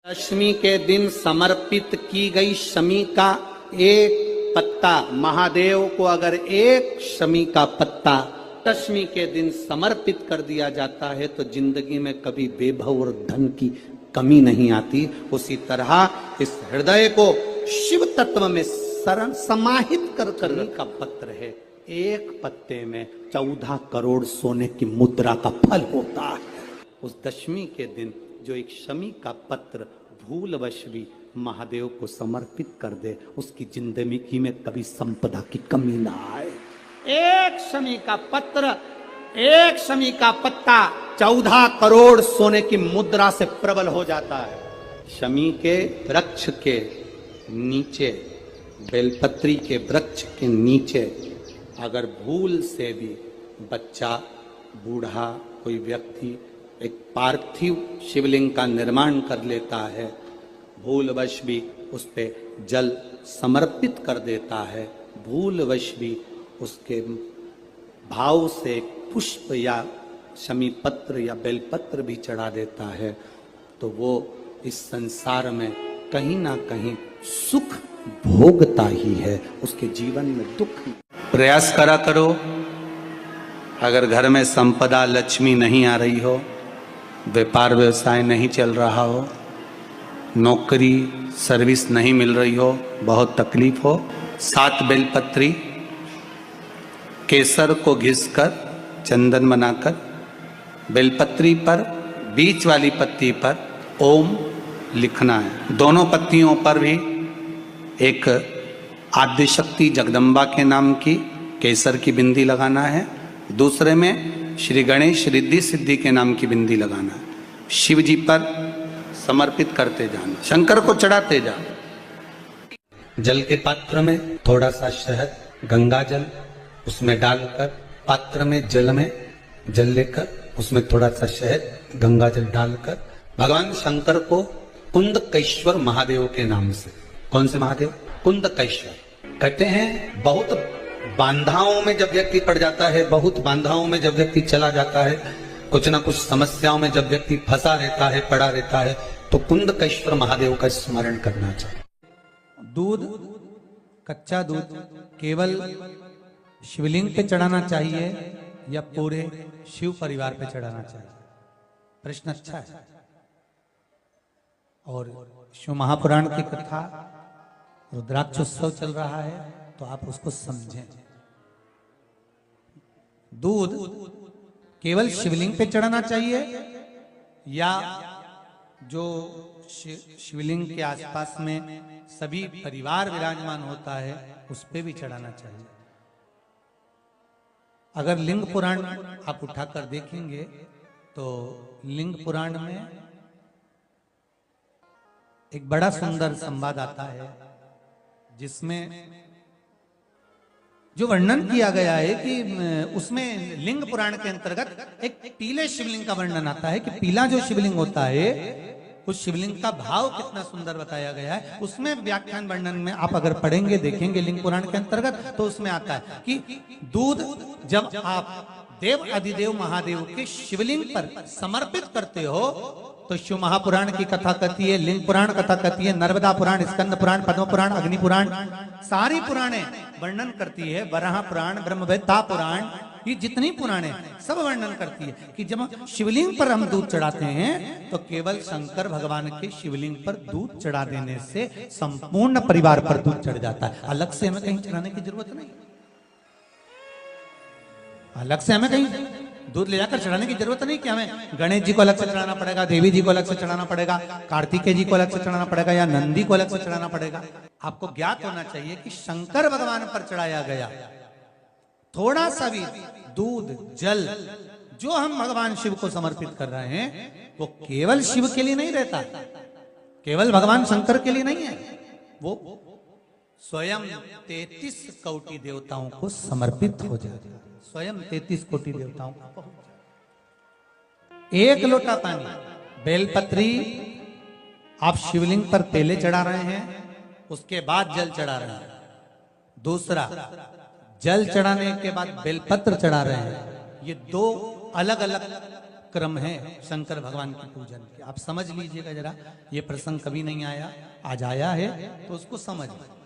दशमी के दिन समर्पित की गई शमी का एक पत्ता, महादेव को अगर एक शमी का पत्ता दशमी के दिन समर्पित कर दिया जाता है तो जिंदगी में कभी बेभव और धन की कमी नहीं आती। उसी तरह इस हृदय को शिव तत्व में समाहित कर करने का पत्र है। एक पत्ते में 14 करोड़ सोने की मुद्रा का फल होता है। उस दशमी के दिन जो एक शमी का पत्र भूलवश भी महादेव को समर्पित कर दे, उसकी जिंदगी में कभी संपदा की कमी ना आए। एक शमी का पत्र, एक शमी का पत्ता 14 करोड़ सोने की मुद्रा से प्रबल हो जाता है। शमी के वृक्ष के नीचे, बेलपत्री के वृक्ष के नीचे अगर भूल से भी बच्चा, बूढ़ा, कोई व्यक्ति एक पार्थिव शिवलिंग का निर्माण कर लेता है, भूलवश भी उस पे जल समर्पित कर देता है, भूलवश भी उसके भाव से पुष्प या शमी पत्र या बेलपत्र भी चढ़ा देता है, तो वो इस संसार में कहीं ना कहीं सुख भोगता ही है, उसके जीवन में दुख। प्रयास करा करो, अगर घर में संपदा लक्ष्मी नहीं आ रही हो, व्यापार व्यवसाय नहीं चल रहा हो, नौकरी सर्विस नहीं मिल रही हो, बहुत तकलीफ हो, 7 बेलपत्री केसर को घिसकर चंदन बनाकर बेलपत्री पर बीच वाली पत्ती पर ओम लिखना है। दोनों पत्तियों पर भी एक आद्यशक्ति जगदम्बा के नाम की केसर की बिंदी लगाना है, दूसरे में श्री गणेश रिद्धि सिद्धि के नाम की बिंदी लगाना है। शिव जी पर समर्पित करते जाना, शंकर को चढ़ाते जाना। जल के पात्र में थोड़ा सा शहद, गंगा जल उसमें डालकर, पात्र में जल लेकर उसमें थोड़ा सा शहद, गंगा जल डालकर भगवान शंकर को कुंदकेश्वर महादेव के नाम से, कौन से महादेव? कुंदकेश्वर। कहते हैं बहुत बांधाओं में जब व्यक्ति पड़ जाता है, बहुत बांधाओं में जब व्यक्ति चला जाता है, कुछ ना कुछ समस्याओं में जब व्यक्ति फंसा रहता है, पड़ा रहता है, तो कुंदकेश्वर महादेव का स्मरण करना चाहिए। दूध, कच्चा दूध केवल शिवलिंग पे चढ़ाना चाहिए या पूरे शिव परिवार पे चढ़ाना चाहिए? प्रश्न अच्छा है। और शिव महापुराण की कथा, रुद्राक्ष उत्सव चल रहा है, तो आप उसको समझें। दूध केवल शिवलिंग पे चढ़ाना चाहिए या जो शिवलिंग के आसपास में सभी परिवार विराजमान होता है उस पे भी चढ़ाना चाहिए? अगर लिंग पुराण आप उठाकर देखेंगे तो लिंग पुराण में एक बड़ा सुंदर संवाद आता है जिसमें जो वर्णन किया गया है कि उसमें लिंग पुराण के अंतर्गत एक पीले शिवलिंग का वर्णन आता है कि पीला जो शिवलिंग होता है उस शिवलिंग का भाव कितना सुंदर बताया गया है। उसमें व्याख्यान वर्णन में आप अगर पढ़ेंगे, देखेंगे लिंग पुराण के अंतर्गत, तो उसमें आता है कि दूध जब आप देव अधिदेव महादेव के शिवलिंग पर समर्पित करते हो तो शिव महापुराण की कथा कहती है, लिंग पुराण कथा कहती है, नर्मदा पुराण, स्कंद पुराण, पद्म पुराण, अग्नि पुराण, सारी पुराणे वर्णन करती है, वराह पुराण, ब्रह्मवेत्ता पुराण, ये जितनी पुराणे सब वर्णन करती है कि जब शिवलिंग पर हम दूध चढ़ाते हैं तो केवल शंकर भगवान के शिवलिंग पर दूध चढ़ा देने से संपूर्ण परिवार पर दूध चढ़ जाता है। अलग से हमें कहीं चढ़ाने की जरूरत नहीं, अलग से हमें कहीं दूध ले जाकर चढ़ाने की जरूरत नहीं कि हमें गणेश जी को अलग से चढ़ाना पड़ेगा, देवी जी को अलग से चढ़ाना पड़ेगा, कार्तिकेय जी को अलग से चढ़ाना पड़ेगा या नंदी को अलग से चढ़ाना पड़ेगा। आपको ज्ञात होना चाहिए कि शंकर भगवान पर चढ़ाया गया थोड़ा सा भी दूध, जल जो हम भगवान शिव को समर्पित कर रहे हैं वो केवल शिव के लिए नहीं रहता, केवल भगवान शंकर के लिए नहीं है, वो स्वयं 33 कोटि देवताओं को समर्पित हो जाए, स्वयं 33 कोटि देवताओं को। एक लोटा पानी, बेलपत्री आप शिवलिंग पर पहले चढ़ा रहे हैं, उसके बाद जल चढ़ा रहे हैं, दूसरा जल चढ़ाने के बाद बेलपत्र चढ़ा रहे हैं, ये 2 अलग अलग क्रम है शंकर भगवान के पूजन के। आप समझ लीजिएगा जरा, ये प्रसंग कभी नहीं आया, आज आया है तो उसको समझ लीजिए।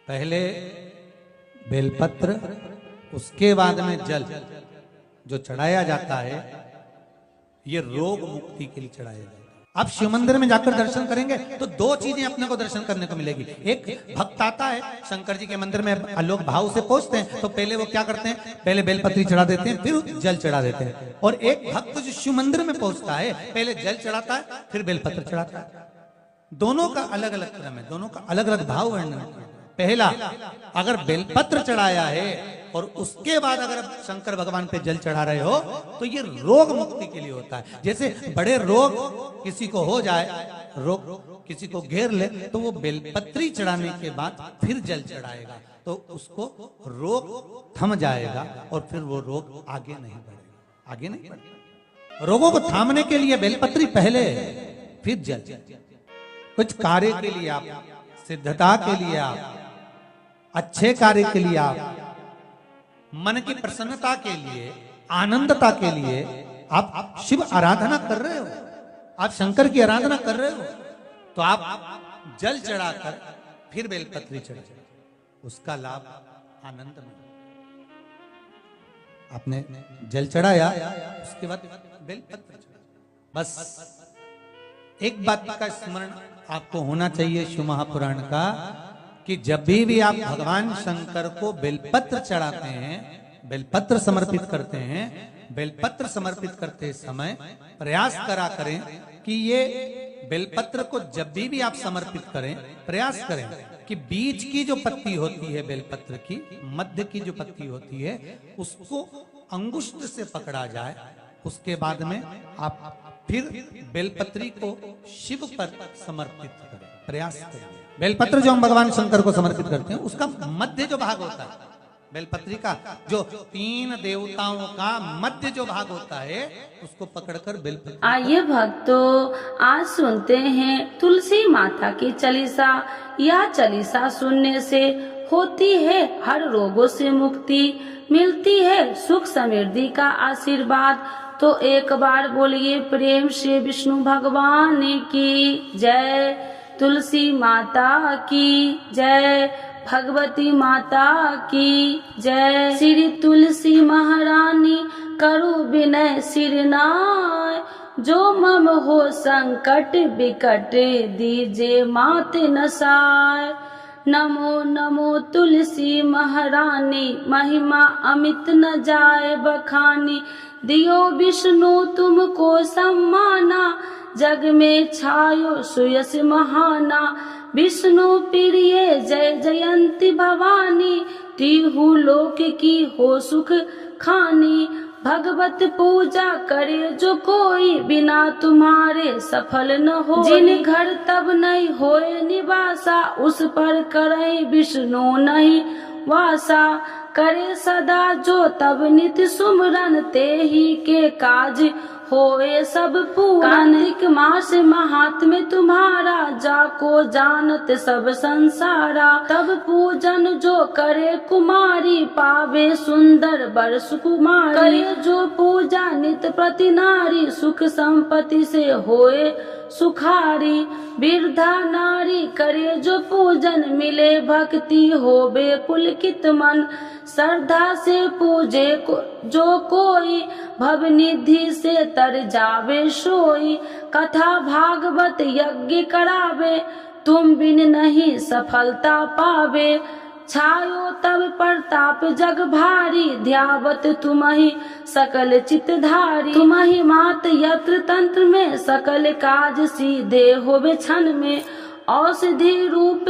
पहले बेलपत्र, उसके बाद में जल जो चढ़ाया जाता है, ये रोग मुक्ति के लिए चढ़ाया जाता है। आप शिव मंदिर में जाकर दर्शन करेंगे तो दो चीजें अपने को दर्शन करने को मिलेगी। एक भक्त आता है शंकर जी के मंदिर में, लोग भाव से पहुंचते हैं तो पहले वो क्या करते हैं, पहले बेलपत्री चढ़ा देते हैं, फिर जल चढ़ा देते हैं। और एक भक्त जो शिव मंदिर में पहुंचता है पहले जल चढ़ाता है फिर बेलपत्र चढ़ाता है। दोनों का अलग अलग क्रम है, दोनों का अलग अलग भाव वर्णन है। पहला, अगर बेलपत्र चढ़ाया है और उसके बाद अगर शंकर भगवान पे जल चढ़ा रहे हो तो ये रोग मुक्ति के लिए होता है। जैसे बड़े रोग किसी को हो जाए, रोग किसी को घेर ले, तो वो बेलपत्री चढ़ाने के बाद फिर जल चढ़ाएगा तो उसको रोग थम जाएगा और फिर वो रोग आगे नहीं बढ़ेगा, आगे नहीं बढ़ेगा। रोगों को थामने के लिए बेलपत्री पहले, फिर जल। कुछ कार्य के लिए आप, सिद्धता के लिए आप, अच्छे कार्य के लिए आप, मन की प्रसन्नता के लिए, आनंदता के लिए आप शिव आराधना कर रहे हो, आप शंकर की आराधना कर रहे हो, तो आप जल चढ़ाकर फिर बेलपत्री चढ़ाए, उसका लाभ आनंद में। आपने जल चढ़ाया, उसके बाद बेलपत्र चढ़ाया। बस एक बात का स्मरण आपको होना चाहिए शिव महापुराण का, कि जब भी आप भगवान शंकर को बेलपत्र चढ़ाते हैं, बेलपत्र समर्पित करते हैं, बेलपत्र समर्पित करते समय प्रयास करा करें कि ये बेलपत्र को जब भी आप समर्पित करें, प्रयास करें कि बीच की जो पत्ती होती है बेलपत्र की, मध्य की जो पत्ती होती है, उसको अंगुष्ठ से पकड़ा जाए। उसके बाद में आप फिर बेलपत्री को शिव पर समर्पित करें, प्रयास करें। बेलपत्र जो हम भगवान शंकर को समर्पित करते हैं, उसका मध्य जो भाग होता है, बेलपत्री का जो 3 देवताओं का मध्य जो भाग होता है, उसको पकड़कर बेलपत्री। आइए भक्तों, आज सुनते हैं तुलसी माता की चालीसा। यह चालीसा सुनने से होती है हर रोगों से मुक्ति, मिलती है सुख समृद्धि का आशीर्वाद। तो एक बार बोलिए प्रेम से विष्णु भगवान की जय, तुलसी माता की जय, भगवती माता की जय। श्री तुलसी महारानी करो विनय सिरनाय, जो मम हो संकट विकट दीजे मात नसाय। नमो नमो तुलसी महारानी, महिमा अमित न जाए बखानी। दियो विष्णु तुमको सम्माना, जग में छायो सुयस महाना। विष्णु प्रिय जय जयंती भवानी, तिहु लोक की हो सुख खानी। भगवत पूजा करे जो कोई, बिना तुम्हारे सफल न हो। जिन घर तब नहीं होए निवासा, उस पर करे विष्णु नहीं वासा। करे सदा जो तब नित सुमरन, ते ही के काज होए सब पूरन। कार्तिक मास महात्म्य तुम्हारा, जाको जानत सब संसारा। तब पूजन जो करे कुमारी, पावे सुंदर बर सुकुमारी। करे जो पूजा नित प्रति नारी, सुख संपत्ति से होए सुखारी। वृद्धा नारी करे जो पूजन, मिले भक्ति होवे पुलकित मन। श्रद्धा से पूजे जो कोई, भव निधि से तर जावे सोई। कथा भागवत यज्ञ करावे, तुम बिन नहीं सफलता पावे। छायो तब प्रताप जग भारी, ध्यावत तुम्हि सकल चितधारी। तुम्हि मात यत्र तंत्र में, सकल काज सीधे होवे क्षण में। औषधि रूप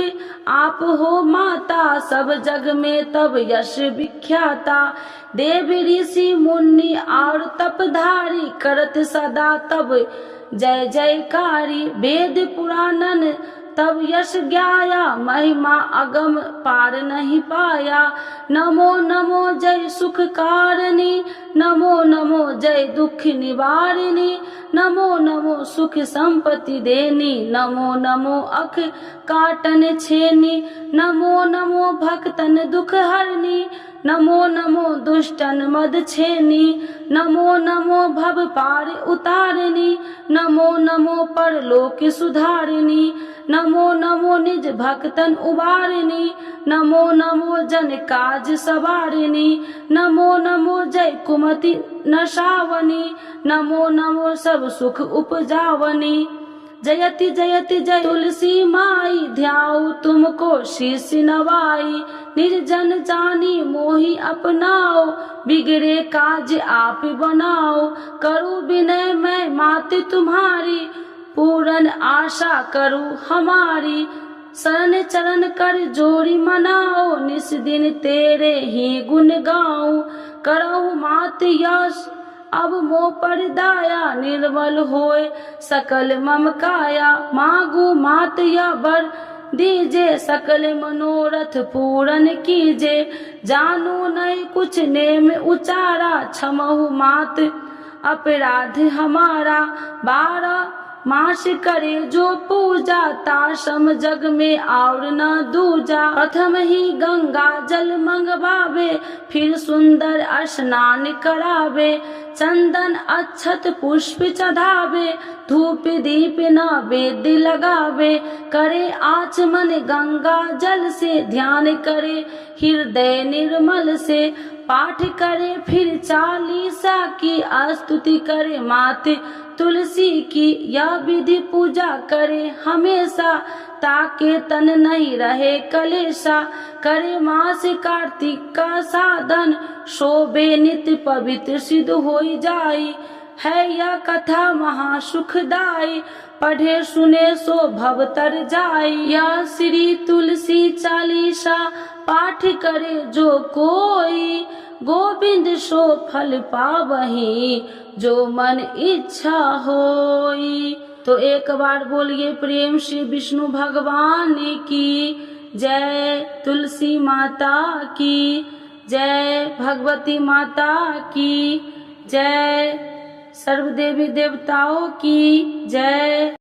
आप हो माता, सब जग में तब यश विख्याता। देव ऋषि मुनि और तपधारी, करत सदा तब जय जयकारी। वेद पुराणन तब यश ज्ञाया, महिमा अगम पार नहीं पाया। नमो नमो जय सुख कारिणी, नमो नमो जय दुख निवारिणी। नमो नमो सुख संपत्ति देनी, नमो नमो अख काटन छेनी, नमो नमो भक्तन दुख हरनी, नमो नमो दुष्टन मद छेनी, नमो नमो भव पार उतारनी, नमो नमो परलोक सुधारिनी, नमो नमो निज भक्तन उबारिनी, नमो नमो जन काज सवारिनी, नमो नमो जय कुमति नशावनी, नमो नमो सब सुख उपजावनी। जयति जयति जय तुलसी माई, ध्याऊ तुमको शीश नवाई, निर्जन जानी मोहि अपनाओ, बिगड़े काज आप बनाओ, करूँ विनय मैं माते तुम्हारी, पूर्ण आशा करूँ हमारी, शरण चरण कर जोड़ी मनाओ, निस दिन तेरे ही गुण गाऊं, करहु मात यश अब मोह पर दाया, निर्मल होए सकल मम काया, मांगू मात या बर दीजे, सकल मनोरथ पूर्ण कीजे, जानू नहीं कुछ नेम उचारा, क्षमहु मात अपराध हमारा, 12 मास करे जो पूजा, ताशम जग में और न दूजा, प्रथम ही गंगा जल मंगवावे, फिर सुंदर स्नान करावे, चंदन अक्षत पुष्प चढ़ावे, धूप दीप नैवेद्य लगावे, करे आचमन गंगा जल से, ध्यान करे हृदय निर्मल से, पाठ करे फिर 40 की, स्तुति करे माते तुलसी की, यह विधि पूजा करे हमेशा, ताके तन नहीं रहे कलेशा, करे मास कार्तिक का साधन, शोभे नित्य पवित्र सिद्ध हो जाई, है यह कथा महासुखदाई, पढ़े सुने सो भव तर जाई, यह श्री तुलसी चालीसा, पाठ करे जो कोई, गोविंद सो फल पावही, जो मन इच्छा होई। तो एक बार बोलिए प्रेम से विष्णु भगवान की जय, तुलसी माता की जय, भगवती माता की जय, सर्व देवी देवताओं की जय।